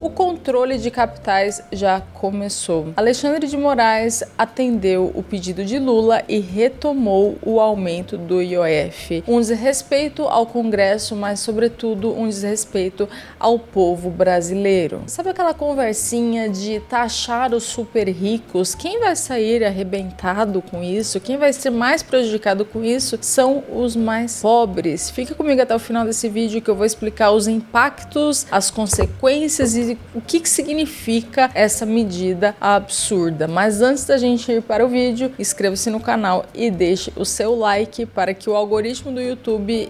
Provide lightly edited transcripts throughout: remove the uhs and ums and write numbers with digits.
O controle de capitais já começou. Alexandre de Moraes atendeu o pedido de Lula e retomou o aumento do IOF. Um desrespeito ao Congresso, mas sobretudo um desrespeito ao povo brasileiro. Sabe aquela conversinha de taxar os super ricos? Quem vai sair arrebentado com isso? Quem vai ser mais prejudicado com isso são os mais pobres. Fica comigo até o final desse vídeo que eu vou explicar os impactos, as consequências e o que significa essa medida absurda. Mas antes da gente ir para o vídeo, inscreva-se no canal e deixe o seu like para que o algoritmo do YouTube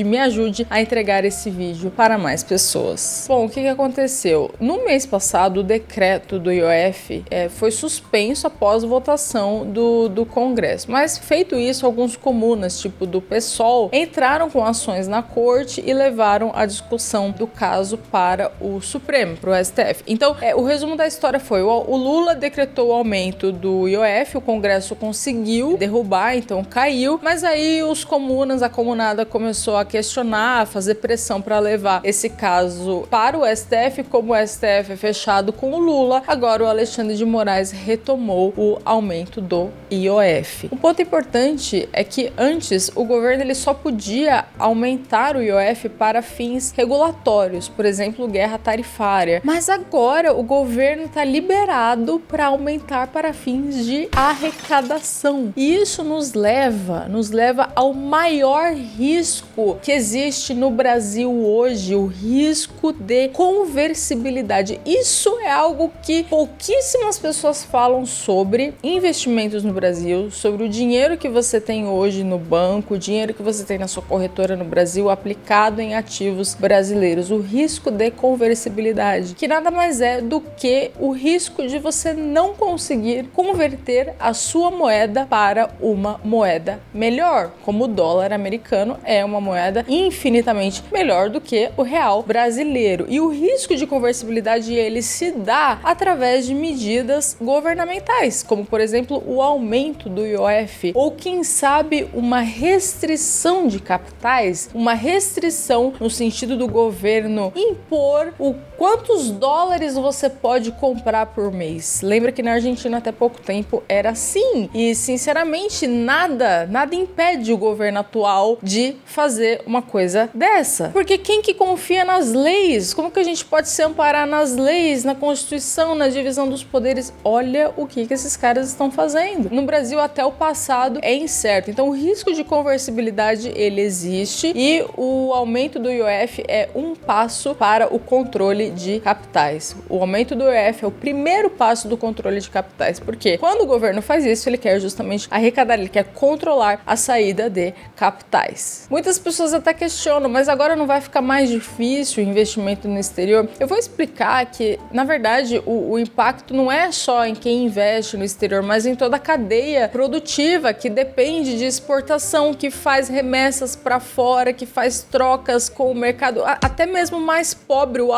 me ajude a entregar esse vídeo para mais pessoas. Bom, o que aconteceu? No mês passado, o decreto do IOF foi suspenso após votação do Congresso. Mas feito isso, alguns comunas, tipo do PSOL, entraram com ações na corte e levaram a discussão do caso para o Supremo, para o STF. Então, o resumo da história foi: o Lula decretou o aumento do IOF, o Congresso conseguiu derrubar, então caiu, mas aí os comunas, a comunada começou a questionar, a fazer pressão para levar esse caso para o STF. Como o STF é fechado com o Lula, agora o Alexandre de Moraes retomou o aumento do IOF. Um ponto importante é que antes o governo ele só podia aumentar o IOF para fins regulatórios, por exemplo, guerra tarifária. Mas agora o governo está liberado para aumentar para fins de arrecadação. E isso nos leva ao maior risco que existe no Brasil hoje, o risco de conversibilidade. Isso é algo que pouquíssimas pessoas falam sobre investimentos no Brasil, sobre o dinheiro que você tem hoje no banco, o dinheiro que você tem na sua corretora no Brasil aplicado em ativos brasileiros, o risco de conversibilidade, que nada mais é do que o risco de você não conseguir converter a sua moeda para uma moeda melhor, como o dólar americano é uma moeda infinitamente melhor do que o real brasileiro. E o risco de conversibilidade ele se dá através de medidas governamentais, como por exemplo o aumento do IOF, ou quem sabe uma restrição de capitais, uma restrição no sentido do governo impor o quantos dólares você pode comprar por mês. Lembra que na Argentina até pouco tempo era assim. E sinceramente nada impede o governo atual de fazer uma coisa dessa. Porque quem que confia nas leis? Como que a gente pode se amparar nas leis, na Constituição, na divisão dos poderes? Olha o que esses caras estão fazendo. No Brasil até o passado é incerto. Então o risco de conversibilidade ele existe e o aumento do IOF é um passo para o controle de capitais. O aumento do IOF é o primeiro passo do controle de capitais, porque quando o governo faz isso, ele quer justamente arrecadar, ele quer controlar a saída de capitais. Muitas pessoas até questionam, mas agora não vai ficar mais difícil o investimento no exterior? Eu vou explicar que, na verdade, o impacto não é só em quem investe no exterior, mas em toda a cadeia produtiva que depende de exportação, que faz remessas para fora, que faz trocas com o mercado, até mesmo mais pobre, o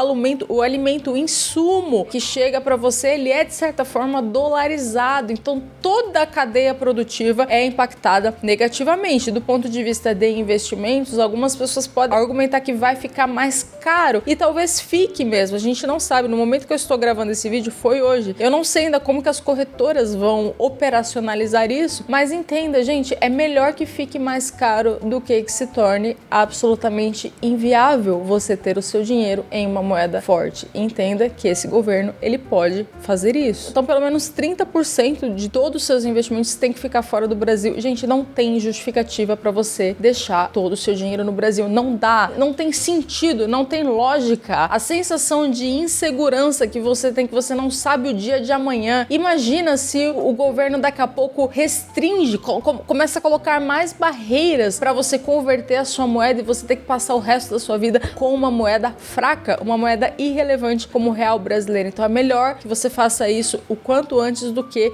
alimento, o insumo que chega para você, ele é de certa forma dolarizado. Então toda a cadeia produtiva é impactada negativamente. Do ponto de vista de investimentos, algumas pessoas podem argumentar que vai ficar mais caro e talvez fique mesmo. A gente não sabe. No momento que eu estou gravando esse vídeo foi hoje. Eu não sei ainda como que as corretoras vão operacionalizar isso, mas entenda, gente, é melhor que fique mais caro do que se torne absolutamente inviável você ter o seu dinheiro em uma moeda forte. Entenda que esse governo ele pode fazer isso. Então, pelo menos 30% de todos os seus investimentos tem que ficar fora do Brasil. Gente, não tem justificativa para você deixar todo o seu dinheiro no Brasil. Não dá, não tem sentido, não tem lógica. A sensação de insegurança que você tem, que você não sabe o dia de amanhã. Imagina se o governo daqui a pouco restringe, começa a colocar mais barreiras para você converter a sua moeda e você ter que passar o resto da sua vida com uma moeda fraca, uma moeda irrelevante como o real brasileiro. Então é melhor que você faça isso o quanto antes do que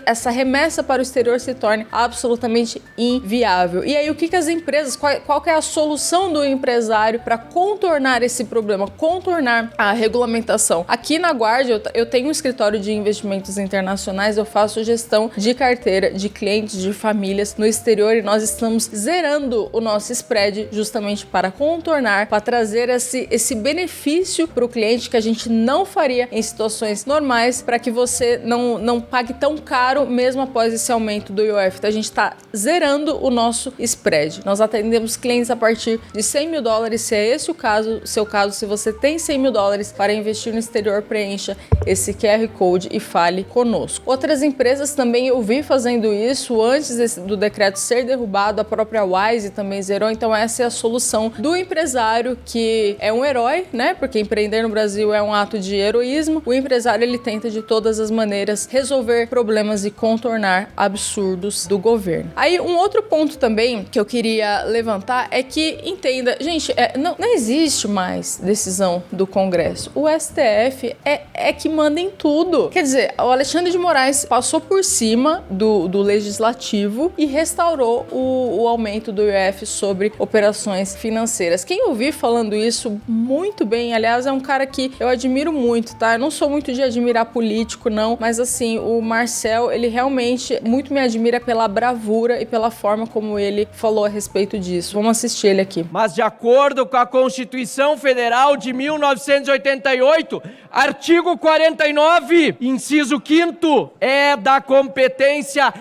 essa remessa para o exterior se torne absolutamente inviável. E aí o que as empresas, qual que é a solução do empresário para contornar esse problema, contornar a regulamentação? Aqui na Guardia eu tenho um escritório de investimentos internacionais, eu faço gestão de carteira de clientes, de famílias no exterior e nós estamos zerando o nosso spread justamente para contornar, para trazer esse benefício para o cliente que a gente não faria em situações normais para que você não pague tão caro mesmo após esse aumento do IOF. Então a gente está zerando o nosso spread. Nós atendemos clientes a partir de $100 mil. Se é esse o seu caso, se você tem $100 mil para investir no exterior, preencha esse QR Code e fale conosco. Outras empresas também eu vi fazendo isso antes do decreto ser derrubado, a própria Wise também zerou. Então essa é a solução do empresário, que é um herói, né? Porque empreender no Brasil é um ato de heroísmo. O empresário, ele tenta de todas as maneiras resolver problemas e contornar absurdos do governo. Aí um outro ponto também que eu queria levantar é que, entenda, gente, não existe mais decisão do Congresso. O STF é que manda em tudo. Quer dizer, o Alexandre de Moraes passou por cima do Legislativo e restaurou o aumento do IOF sobre operações financeiras. Quem eu vi falando isso muito bem, aliás, é um cara que eu admiro muito, tá? Eu não sou muito de admirar político, não, mas assim, o Marcel, ele realmente muito me admira pela bravura e pela forma como ele falou a respeito disso. Vamos assistir ele aqui. Mas de acordo com a Constituição Federal de 1988, artigo 49, inciso 5º, é da competência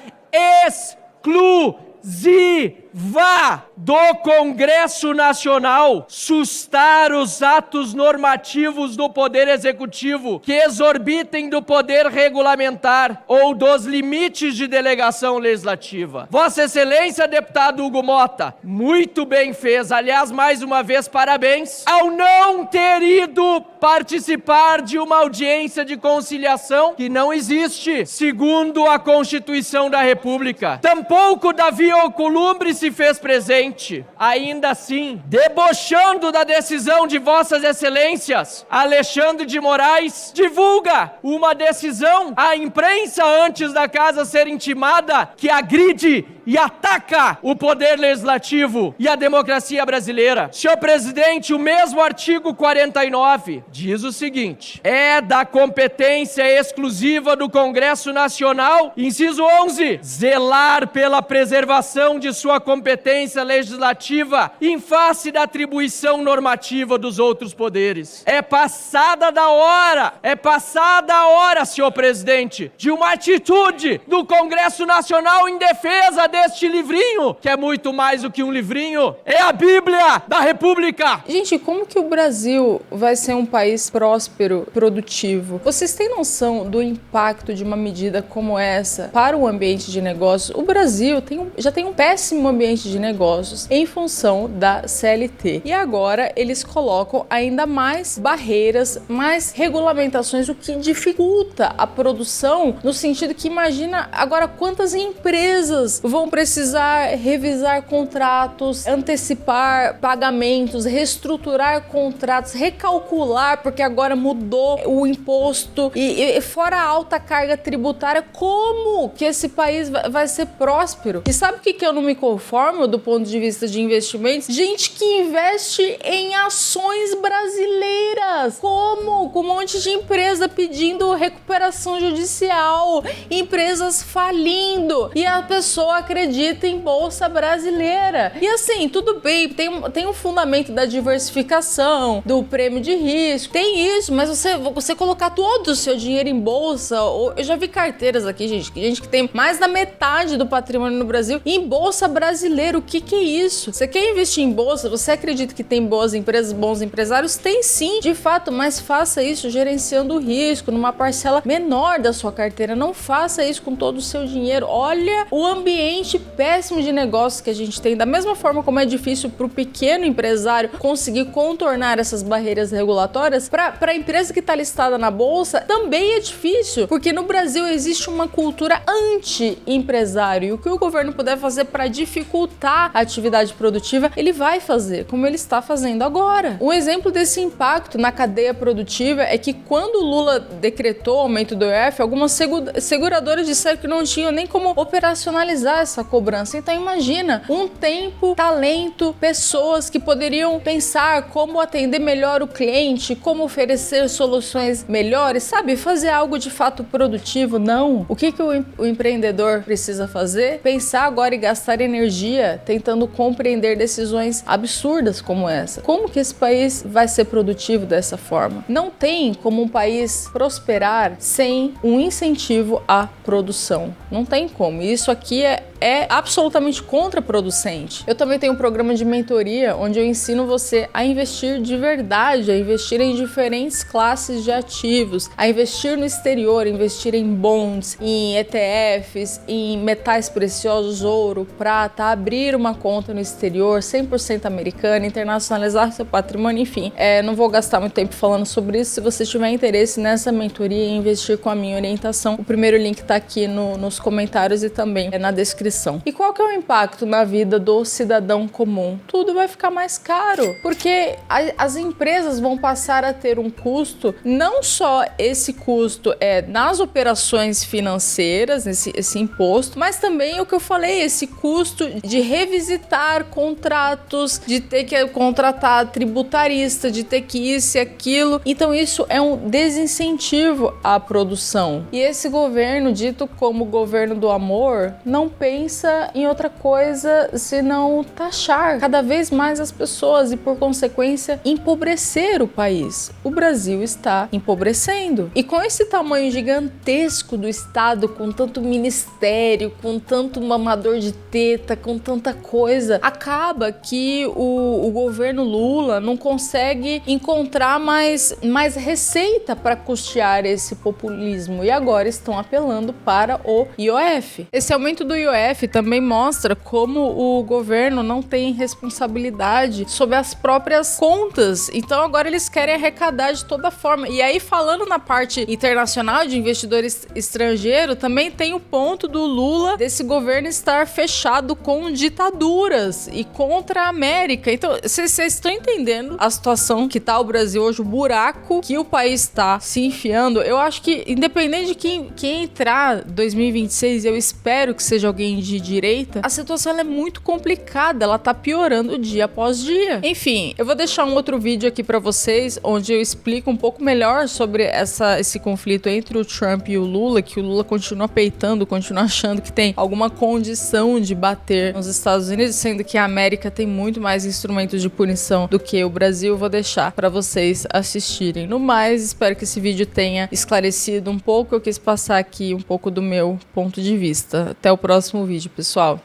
exclusiva do Congresso Nacional sustar os atos normativos do Poder Executivo que exorbitem do poder regulamentar ou dos limites de delegação legislativa. Vossa Excelência, deputado Hugo Mota, muito bem fez, aliás, mais uma vez, parabéns, ao não ter ido participar de uma audiência de conciliação que não existe, segundo a Constituição da República. Tampouco Davi Alcolumbre se fez presente. Ainda assim, debochando da decisão de Vossas Excelências, Alexandre de Moraes divulga uma decisão à imprensa antes da casa ser intimada que agride e ataca o poder legislativo e a democracia brasileira. Senhor presidente, o mesmo artigo 49 diz o seguinte: é da competência exclusiva do Congresso Nacional, inciso 11, zelar pela preservação de sua competência legislativa em face da atribuição normativa dos outros poderes. É passada a hora, senhor presidente, de uma atitude do Congresso Nacional em defesa deste livrinho, que é muito mais do que um livrinho, é a Bíblia da República. Gente, como que o Brasil vai ser um país próspero, produtivo? Vocês têm noção do impacto de uma medida como essa para o ambiente de negócios? O Brasil já tem um péssimo ambiente de negócios em função da CLT. E agora eles colocam ainda mais barreiras, mais regulamentações, o que dificulta a produção, no sentido que imagina agora quantas empresas vão precisar revisar contratos, antecipar pagamentos, reestruturar contratos, recalcular, porque agora mudou o imposto e fora a alta carga tributária. Como que esse país vai ser próspero? E sabe o que eu não me conformo do ponto de vista de investimentos? Gente que investe em ações brasileiras. Como? Com um monte de empresa pedindo recuperação judicial, empresas falindo, e a pessoa acredita em bolsa brasileira. E assim, tudo bem, tem um fundamento da diversificação, do prêmio de risco, tem isso, mas você colocar todo o seu dinheiro em bolsa, eu já vi carteiras aqui, gente que tem mais da metade do patrimônio no Brasil em bolsa brasileira. O que é isso? Você quer investir em bolsa? Você acredita que tem boas empresas, bons empresários? Tem sim, de fato, mas faça isso gerenciando o risco, numa parcela menor da sua carteira. Não faça isso com todo o seu dinheiro. Olha o ambiente péssimo de negócios que a gente tem. Da mesma forma como é difícil para o pequeno empresário conseguir contornar essas barreiras regulatórias, para a empresa que está listada na bolsa também é difícil, porque no Brasil existe uma cultura anti-empresário, e o que o governo puder fazer para dificultar a atividade produtiva, ele vai fazer, como ele está fazendo agora. Um exemplo desse impacto na cadeia produtiva é que quando o Lula decretou o aumento do IOF, algumas seguradoras disseram que não tinham nem como operacionalizar essa cobrança. Então imagina, um tempo, talento, pessoas que poderiam pensar como atender melhor o cliente, como oferecer soluções melhores, sabe? Fazer algo de fato produtivo. Não. O que o empreendedor precisa fazer? Pensar agora e gastar energia dia tentando compreender decisões absurdas como essa. Como que esse país vai ser produtivo dessa forma? Não tem como um país prosperar sem um incentivo à produção. Não tem como. E isso aqui é absolutamente contraproducente. Eu também tenho um programa de mentoria onde eu ensino você a investir de verdade, a investir em diferentes classes de ativos, a investir no exterior, investir em bonds, em ETFs, em metais preciosos, ouro, prata, abrir uma conta no exterior 100% americana, internacionalizar seu patrimônio, enfim. Não vou gastar muito tempo falando sobre isso. Se você tiver interesse nessa mentoria e investir com a minha orientação, o primeiro link tá aqui nos comentários e também na descrição. E qual que é o impacto na vida do cidadão comum? Tudo vai ficar mais caro, porque as empresas vão passar a ter um custo, não só esse custo nas operações financeiras, esse imposto, mas também o que eu falei, esse custo de revisitar contratos, de ter que contratar tributarista, de ter que isso e aquilo. Então isso é um desincentivo à produção. E esse governo, dito como governo do amor, não pensa em outra coisa senão taxar cada vez mais as pessoas e, por consequência, empobrecer o país. O Brasil está empobrecendo. E com esse tamanho gigantesco do Estado, com tanto ministério, com tanto mamador de teta, com tanta coisa, acaba que o governo Lula não consegue encontrar mais receita para custear esse populismo. E agora estão apelando para o IOF. Esse aumento do IOF também mostra como o governo não tem responsabilidade sobre as próprias contas. Então agora eles querem arrecadar de toda forma. E aí, falando na parte internacional de investidores estrangeiros, também tem o ponto do Lula, desse governo estar fechado com ditaduras e contra a América. Então, vocês estão entendendo a situação que tá o Brasil hoje, o buraco que o país está se enfiando? Eu acho que, independente de quem entrar em 2026, eu espero que seja alguém de direita, a situação é muito complicada, ela tá piorando dia após dia. Enfim, eu vou deixar um outro vídeo aqui pra vocês, onde eu explico um pouco melhor sobre esse conflito entre o Trump e o Lula, que o Lula continua peitando, continua achando que tem alguma condição de bater nos Estados Unidos, sendo que a América tem muito mais instrumentos de punição do que o Brasil. Eu vou deixar pra vocês assistirem. No mais, espero que esse vídeo tenha esclarecido um pouco. Eu quis passar aqui um pouco do meu ponto de vista. Até o próximo vídeo, pessoal.